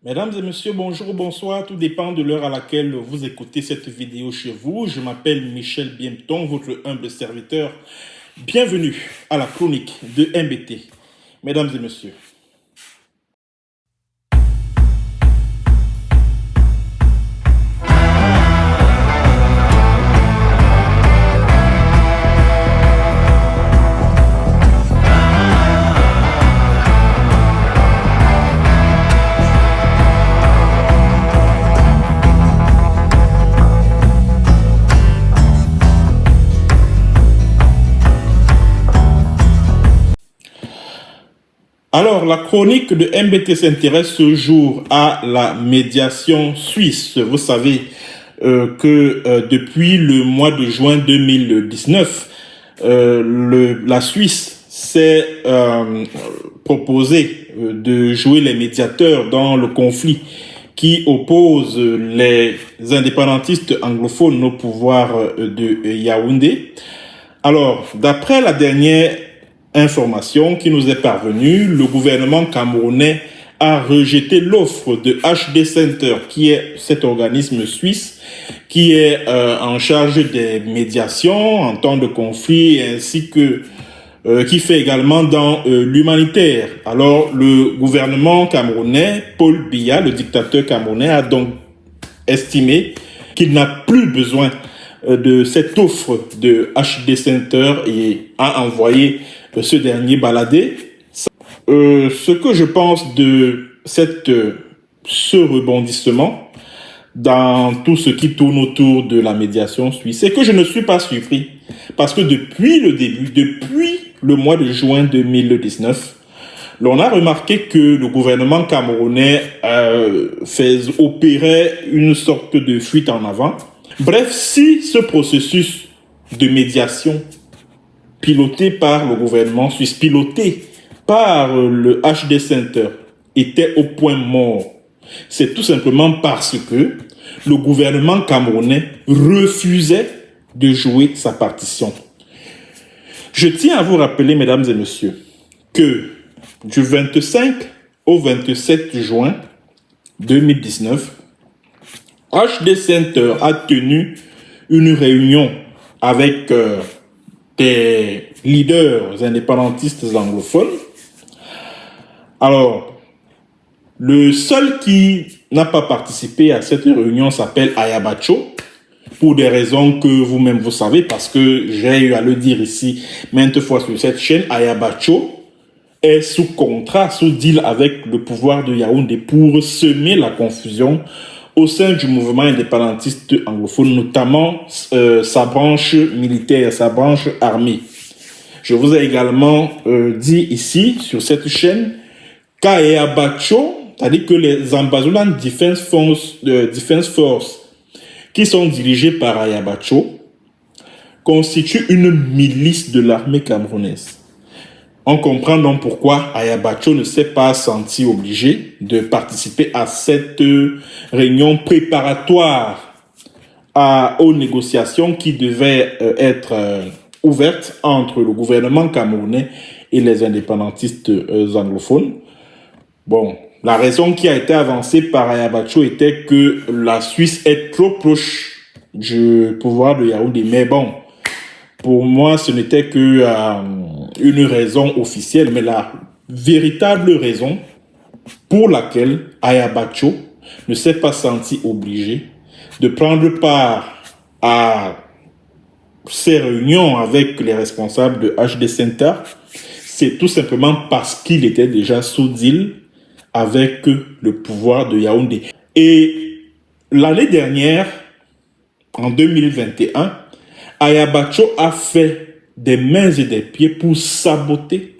Mesdames et messieurs, bonjour ou bonsoir, tout dépend de l'heure à laquelle vous écoutez cette vidéo chez vous. Je m'appelle Michel Bienton, votre humble serviteur. Bienvenue à la chronique de MBT. Mesdames et messieurs. Alors, la chronique de MBT s'intéresse ce jour à la médiation suisse. Vous savez que depuis le mois de juin 2019, la Suisse s'est proposée de jouer les médiateurs dans le conflit qui oppose les indépendantistes anglophones au pouvoir de Yaoundé. Alors, d'après la dernière information qui nous est parvenue, le gouvernement camerounais a rejeté l'offre de HD Center, qui est cet organisme suisse qui est en charge des médiations en temps de conflit, ainsi que qui fait également dans l'humanitaire. Alors, le gouvernement camerounais, Paul Biya, le dictateur camerounais, a donc estimé qu'il n'a plus besoin de cette offre de HD Center et a envoyé ce dernier balader. Ce que je pense de ce rebondissement dans tout ce qui tourne autour de la médiation suisse, c'est que je ne suis pas surpris. Parce que depuis le début, depuis le mois de juin 2019, l'on a remarqué que le gouvernement camerounais opérait une sorte de fuite en avant. Bref, si ce processus de médiation piloté par le gouvernement suisse, piloté par le HD Center, était au point mort, c'est tout simplement parce que le gouvernement camerounais refusait de jouer sa partition. Je tiens à vous rappeler, mesdames et messieurs, que du 25 au 27 juin 2019, HD Center a tenu une réunion avec des leaders indépendantistes anglophones. Alors, le seul qui n'a pas participé à cette réunion s'appelle Ayabacho, pour des raisons que vous-même vous savez, parce que j'ai eu à le dire ici maintes fois sur cette chaîne. Ayabacho est sous contrat, sous deal avec le pouvoir de Yaoundé pour semer la confusion au sein du mouvement indépendantiste anglophone, notamment sa branche militaire, sa branche armée. Je vous ai également dit ici, sur cette chaîne, qu'Ayabacho, c'est-à-dire que les Ambazolan Defense Force, qui sont dirigés par Ayabacho, constituent une milice de l'armée camerounaise. On comprend donc pourquoi Ayabacho ne s'est pas senti obligé de participer à cette réunion préparatoire aux négociations qui devaient être ouvertes entre le gouvernement camerounais et les indépendantistes anglophones. Bon, la raison qui a été avancée par Ayabacho était que la Suisse est trop proche du pouvoir de Yaoundé. Mais bon, pour moi, ce n'était que une raison officielle, mais la véritable raison pour laquelle Ayabacho ne s'est pas senti obligé de prendre part à ces réunions avec les responsables de HD Center, c'est tout simplement parce qu'il était déjà sous deal avec le pouvoir de Yaoundé. Et l'année dernière, en 2021, Ayabacho a fait des mains et des pieds pour saboter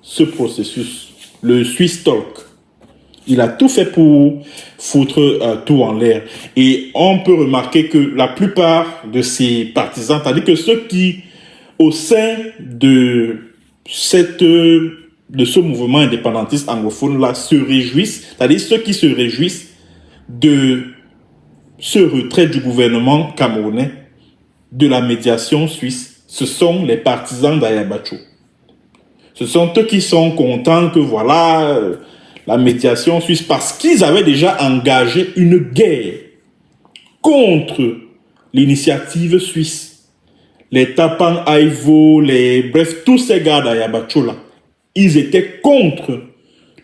ce processus, le Swiss Talk. Il a tout fait pour foutre tout en l'air. Et on peut remarquer que la plupart de ses partisans, c'est-à-dire que ceux qui au sein de ce mouvement indépendantiste anglophone-là se réjouissent, c'est-à-dire ceux qui se réjouissent de ce retrait du gouvernement camerounais de la médiation suisse, ce sont les partisans d'Ayabacho. Ce sont eux qui sont contents que voilà la médiation suisse, parce qu'ils avaient déjà engagé une guerre contre l'initiative suisse. Les Tapan Aivo, bref, tous ces gars d'Ayabacho là, ils étaient contre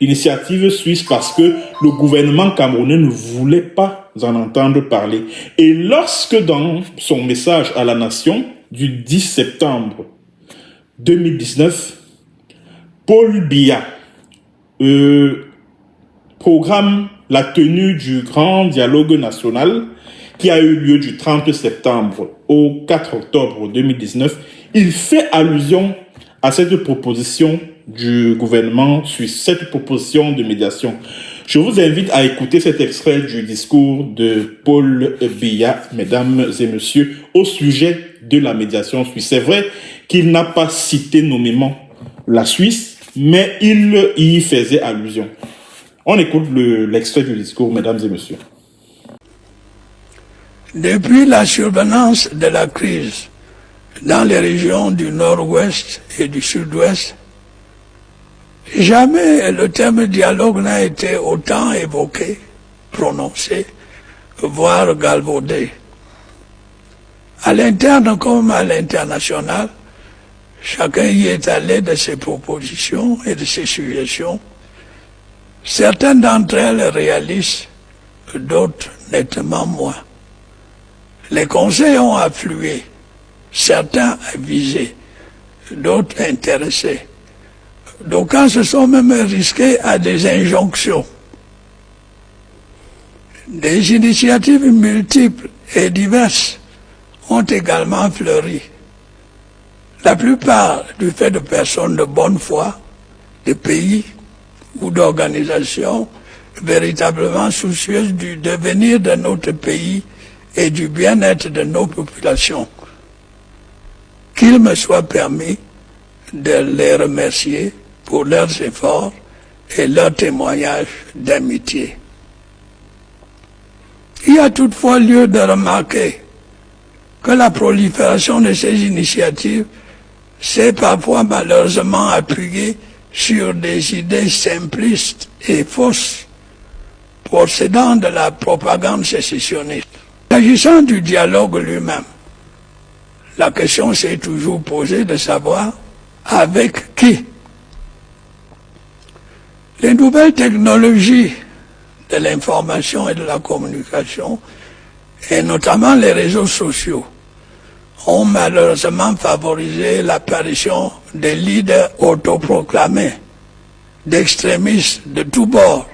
l'initiative suisse parce que le gouvernement camerounais ne voulait pas en entendre parler. Et lorsque dans son message à la nation du 10 septembre 2019, Paul Biya programme la tenue du grand dialogue national qui a eu lieu du 30 septembre au 4 octobre 2019, il fait allusion à cette proposition du gouvernement suisse, cette proposition de médiation. Je vous invite à écouter cet extrait du discours de Paul Biya, mesdames et messieurs, au sujet de la médiation suisse. C'est vrai qu'il n'a pas cité nommément la Suisse, mais il y faisait allusion. On écoute l'extrait du discours, mesdames et messieurs. Depuis la survenance de la crise dans les régions du nord-ouest et du sud-ouest, jamais le terme dialogue n'a été autant évoqué, prononcé, voire galvaudé. À l'interne comme à l'international, chacun y est allé de ses propositions et de ses suggestions. Certaines d'entre elles réalistes, d'autres nettement moins. Les conseils ont afflué, certains avisés, d'autres intéressés. D'aucuns se sont même risqués à des injonctions. Des initiatives multiples et diverses ont également fleuri. La plupart du fait de personnes de bonne foi, de pays ou d'organisations véritablement soucieuses du devenir de notre pays et du bien-être de nos populations. Qu'il me soit permis de les remercier pour leurs efforts et leurs témoignages d'amitié. Il y a toutefois lieu de remarquer que la prolifération de ces initiatives s'est parfois malheureusement appuyée sur des idées simplistes et fausses, procédant de la propagande sécessionniste. S'agissant du dialogue lui-même, la question s'est toujours posée de savoir avec qui. Les nouvelles technologies de l'information et de la communication, et notamment les réseaux sociaux, ont malheureusement favorisé l'apparition des leaders autoproclamés, d'extrémistes de tous bords,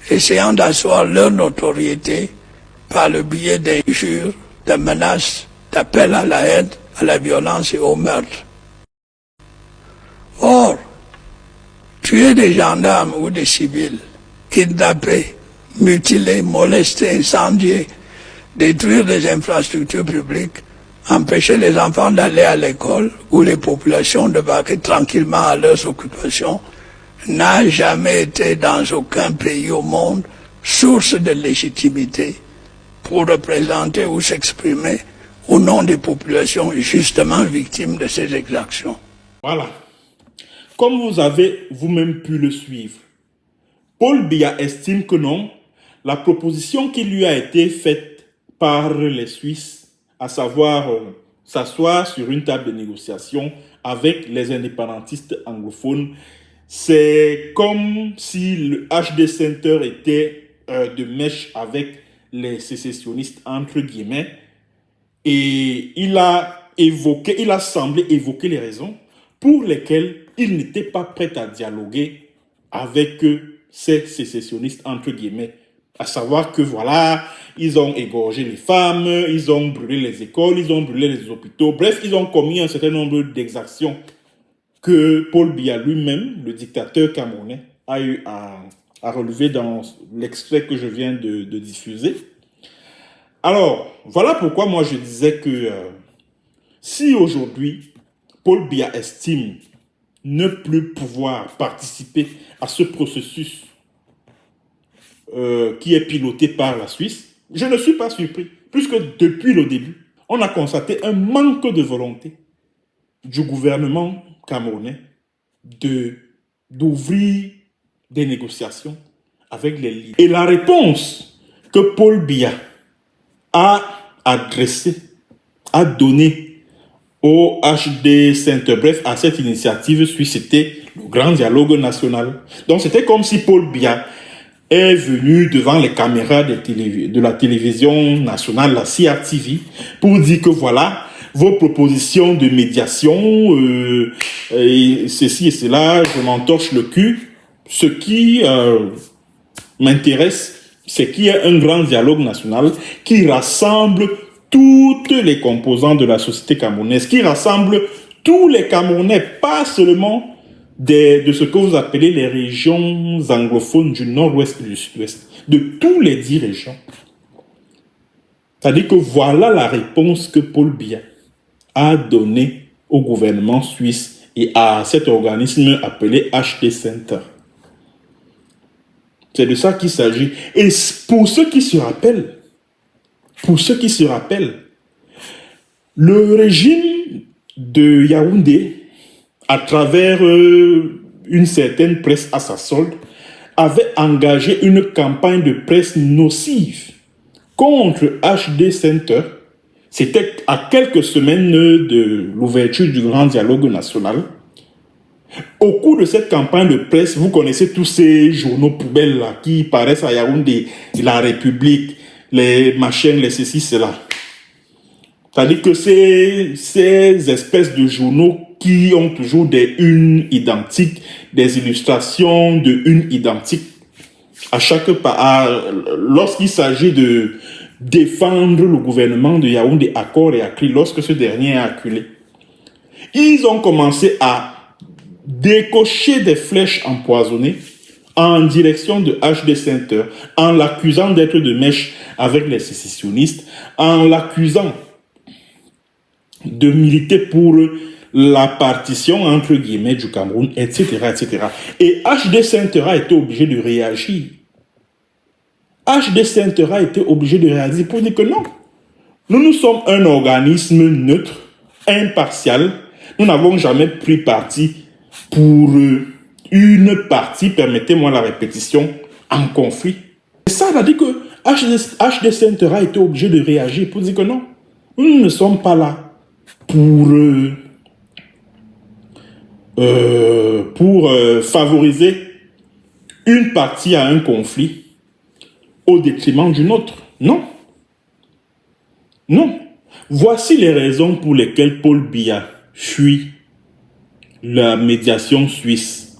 essayant d'asseoir leur notoriété par le biais d'injures, de menaces, d'appels à la haine, à la violence et au meurtre. Or, tuer des gendarmes ou des civils, kidnapper, mutiler, molester, incendier, détruire des infrastructures publiques, empêcher les enfants d'aller à l'école ou les populations de vaquer tranquillement à leurs occupations, n'a jamais été dans aucun pays au monde source de légitimité pour représenter ou s'exprimer au nom des populations justement victimes de ces exactions. Voilà. Comme vous avez vous-même pu le suivre, Paul Biya estime que non, la proposition qui lui a été faite par les Suisses, à savoir s'asseoir sur une table de négociation avec les indépendantistes anglophones, c'est comme si le HD Center était de mèche avec les sécessionnistes, entre guillemets, et il a semblé évoquer les raisons pour lesquelles il n'était pas prêt à dialoguer avec ces sécessionnistes, entre guillemets. À savoir que voilà, ils ont égorgé les femmes, ils ont brûlé les écoles, ils ont brûlé les hôpitaux. Bref, ils ont commis un certain nombre d'exactions que Paul Biya lui-même, le dictateur camerounais, a eu à relever dans l'extrait que je viens de diffuser. Alors, voilà pourquoi moi je disais que si aujourd'hui, Paul Biya estime ne plus pouvoir participer à ce processus qui est piloté par la Suisse, je ne suis pas surpris, puisque depuis le début, on a constaté un manque de volonté du gouvernement camerounais d'ouvrir des négociations avec les leaders. Et la réponse que Paul Biya a adressée, a donnée au HD Center, bref, à cette initiative suisse, c'était le grand dialogue national. Donc c'était comme si Paul Biya est venu devant les caméras de la télévision nationale, la CRTV, pour dire que voilà, vos propositions de médiation, et ceci et cela, je m'entorche le cul. Ce qui m'intéresse, c'est qu'il y ait un grand dialogue national qui rassemble toutes les composantes de la société camerounaise, qui rassemble tous les Camerounais, pas seulement de ce que vous appelez les régions anglophones du nord-ouest et du sud-ouest, de tous les 10 régions. C'est-à-dire que voilà la réponse que Paul Biya a donnée au gouvernement suisse et à cet organisme appelé HD Center. C'est de ça qu'il s'agit. Et pour ceux qui se rappellent, le régime de Yaoundé, à travers une certaine presse à sa solde, avait engagé une campagne de presse nocive contre HD Center. C'était à quelques semaines de l'ouverture du grand dialogue national. Au cours de cette campagne de presse, vous connaissez tous ces journaux poubelles là, qui paraissent à Yaoundé, La République, les machins, les ceci, cela. C'est-à-dire que ces espèces de journaux qui ont toujours des unes identiques, des illustrations de unes identiques, à chaque pas, lorsqu'il s'agit de défendre le gouvernement de Yaoundé à corps et à cri, lorsque ce dernier est acculé, ils ont commencé à décocher des flèches empoisonnées en direction de HD Center, en l'accusant d'être de mèche avec les sécessionnistes, en l'accusant de militer pour la partition entre guillemets du Cameroun, etc., etc. Et HD Center a été obligé de réagir. HD Center a été obligé de réagir pour dire que non, nous sommes un organisme neutre, impartial, nous n'avons jamais pris parti pour une partie, permettez-moi la répétition, en conflit. Et ça veut dire que HD Center a été obligé de réagir pour dire que non, nous ne sommes pas là pour favoriser une partie à un conflit au détriment d'une autre. Non. Non. Voici les raisons pour lesquelles Paul Biya fuit la médiation suisse.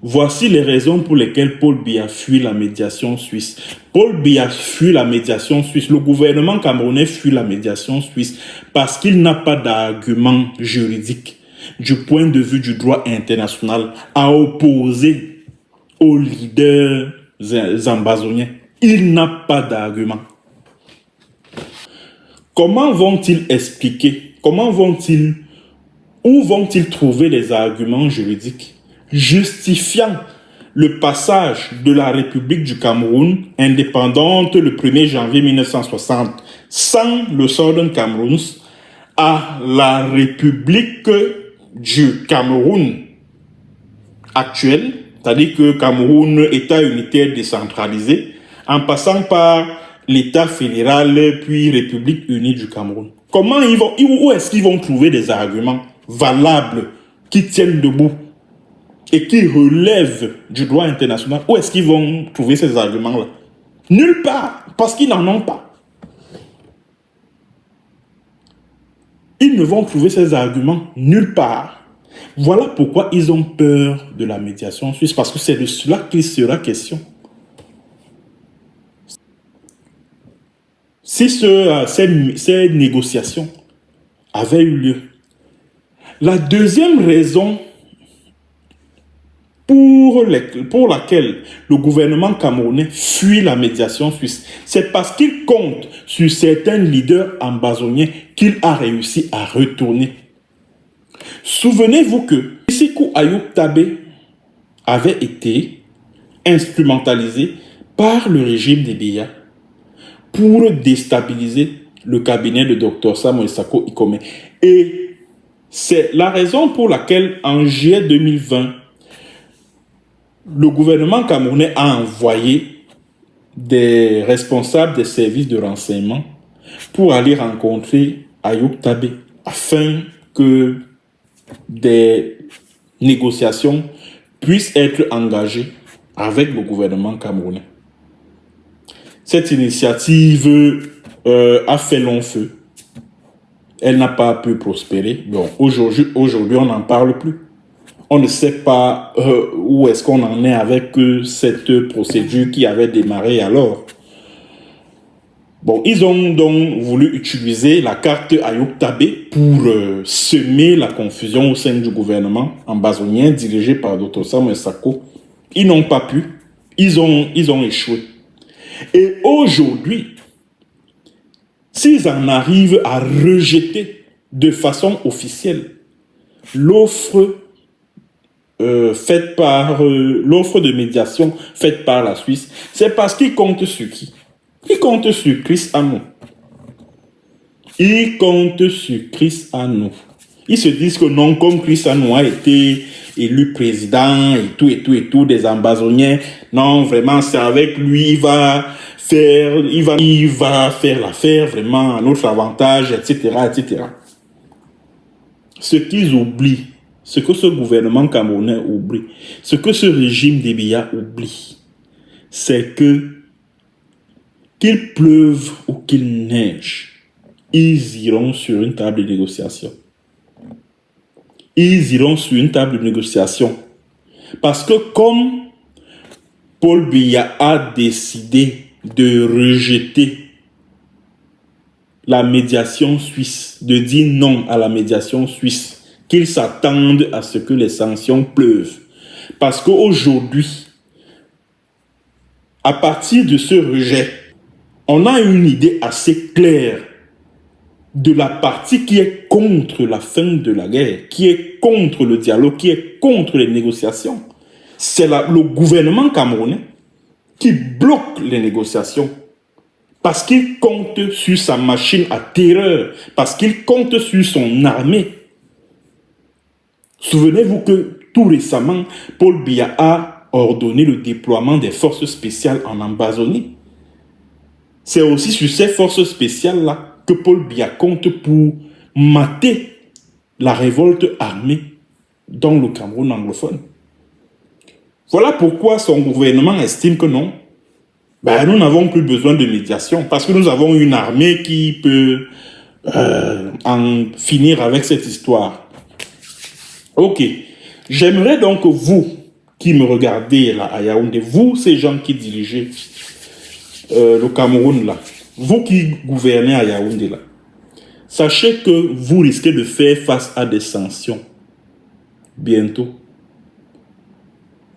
Voici les raisons pour lesquelles Paul Biya fuit la médiation suisse. Paul Biya fuit la médiation suisse. Le gouvernement camerounais fuit la médiation suisse parce qu'il n'a pas d'argument juridique du point de vue du droit international à opposer aux leaders ambazoniens. Il n'a pas d'argument. Comment vont-ils expliquer? Où vont-ils trouver les arguments juridiques justifiant le passage de la République du Cameroun indépendante le 1er janvier 1960 sans le Southern Cameroun à la République du Cameroun actuelle, c'est-à-dire que Cameroun, État unitaire décentralisé, en passant par l'État fédéral puis République unie du Cameroun. Où est-ce qu'ils vont trouver des arguments valables qui tiennent debout et qui relèvent du droit international? Où est-ce qu'ils vont trouver ces arguments-là? Nulle part, parce qu'ils n'en ont pas. Ils ne vont trouver ces arguments nulle part. Voilà pourquoi ils ont peur de la médiation suisse, parce que c'est de cela qu'il sera question. Si ces négociations avaient eu lieu. La deuxième raison pour laquelle le gouvernement camerounais fuit la médiation suisse, c'est parce qu'il compte sur certains leaders ambazoniens qu'il a réussi à retourner. Souvenez-vous que Sékou Ayoub Tabé avait été instrumentalisé par le régime des Biya pour déstabiliser le cabinet de Dr Samuel Sarko Ikome. Et c'est la raison pour laquelle, en juillet 2020, le gouvernement camerounais a envoyé des responsables des services de renseignement pour aller rencontrer Ayoub Tabé afin que des négociations puissent être engagées avec le gouvernement camerounais. Cette initiative a fait long feu. Elle n'a pas pu prospérer. Bon, aujourd'hui, on n'en parle plus. On ne sait pas où est-ce qu'on en est avec cette procédure qui avait démarré alors. Bon, ils ont donc voulu utiliser la carte Ayoub Tabé pour semer la confusion au sein du gouvernement ambazonien dirigé par Dr Samuel Sarko. Ils n'ont pas pu. Ils ont échoué. Et aujourd'hui, s'ils en arrivent à rejeter de façon officielle l'offre l'offre de médiation faite par la Suisse, c'est parce qu'ils comptent sur qui? Ils comptent sur Chris Anou. Ils comptent sur Chris Anou. Ils se disent que non, comme Chris Anou a été élu président et tout des ambazoniens, non, vraiment, c'est avec lui, il va faire l'affaire vraiment à notre avantage, etc., etc. Ce qu'ils oublient, ce que ce gouvernement camerounais oublie, ce que ce régime des Biya oublie, c'est que qu'il pleuve ou qu'il neige, ils iront sur une table de négociation. Ils iront sur une table de négociation. Parce que comme Paul Biya a décidé de rejeter la médiation suisse, de dire non à la médiation suisse, qu'ils s'attendent à ce que les sanctions pleuvent. Parce qu'aujourd'hui, à partir de ce rejet, on a une idée assez claire de la partie qui est contre la fin de la guerre, qui est contre le dialogue, qui est contre les négociations. C'est le gouvernement camerounais qui bloque les négociations parce qu'il compte sur sa machine à terreur, parce qu'il compte sur son armée. Souvenez-vous que tout récemment, Paul Biya a ordonné le déploiement des forces spéciales en Ambazonie. C'est aussi sur ces forces spéciales-là que Paul Biya compte pour mater la révolte armée dans le Cameroun anglophone. Voilà pourquoi son gouvernement estime que non, nous n'avons plus besoin de médiation parce que nous avons une armée qui peut en finir avec cette histoire. Ok, j'aimerais donc que vous qui me regardez là à Yaoundé, vous ces gens qui dirigez le Cameroun là, vous qui gouvernez à Yaoundé là, sachez que vous risquez de faire face à des sanctions bientôt.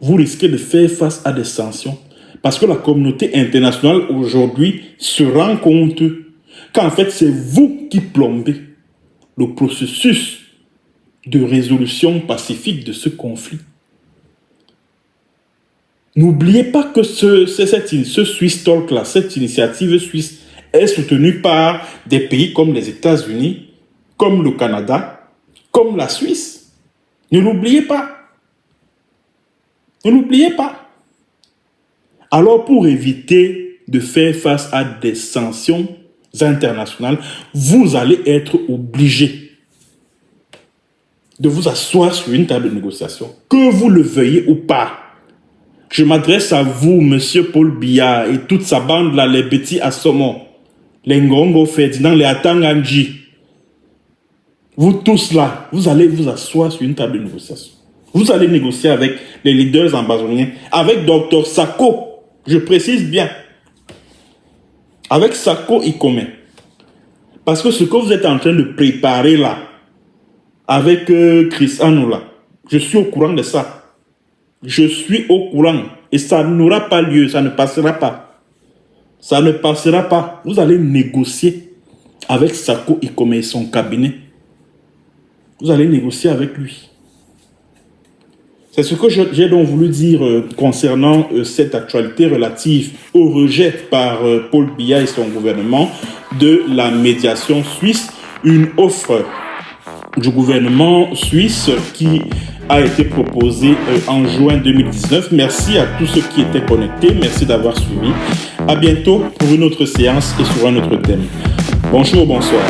Vous risquez de faire face à des sanctions parce que la communauté internationale aujourd'hui se rend compte qu'en fait c'est vous qui plombez le processus de résolution pacifique de ce conflit. N'oubliez pas que ce Swiss Talk là, cette initiative suisse est soutenue par des pays comme les États-Unis, comme le Canada, comme la Suisse. Ne l'oubliez pas. Ne l'oubliez pas. Alors pour éviter de faire face à des sanctions internationales, vous allez être obligé de vous asseoir sur une table de négociation, que vous le veuillez ou pas. Je m'adresse à vous, monsieur Paul Biya et toute sa bande là, les petits Assomo, les Ngongo Ferdinand, les Atanganji. Vous tous là, vous allez vous asseoir sur une table de négociation. Vous allez négocier avec les leaders ambazoniens, avec Dr Sarko, je précise bien, avec Sarko Ikome. Parce que ce que vous êtes en train de préparer là, avec Chris Anou là, je suis au courant de ça. Je suis au courant et ça n'aura pas lieu, ça ne passera pas. Ça ne passera pas. Vous allez négocier avec Sarko Ikome et son cabinet. vous allez négocier avec lui. C'est ce que j'ai donc voulu dire concernant cette actualité relative au rejet par Paul Biya et son gouvernement de la médiation suisse, une offre du gouvernement suisse qui a été proposée en juin 2019. Merci à tous ceux qui étaient connectés. Merci d'avoir suivi. À bientôt pour une autre séance et sur un autre thème. Bonjour, bonsoir.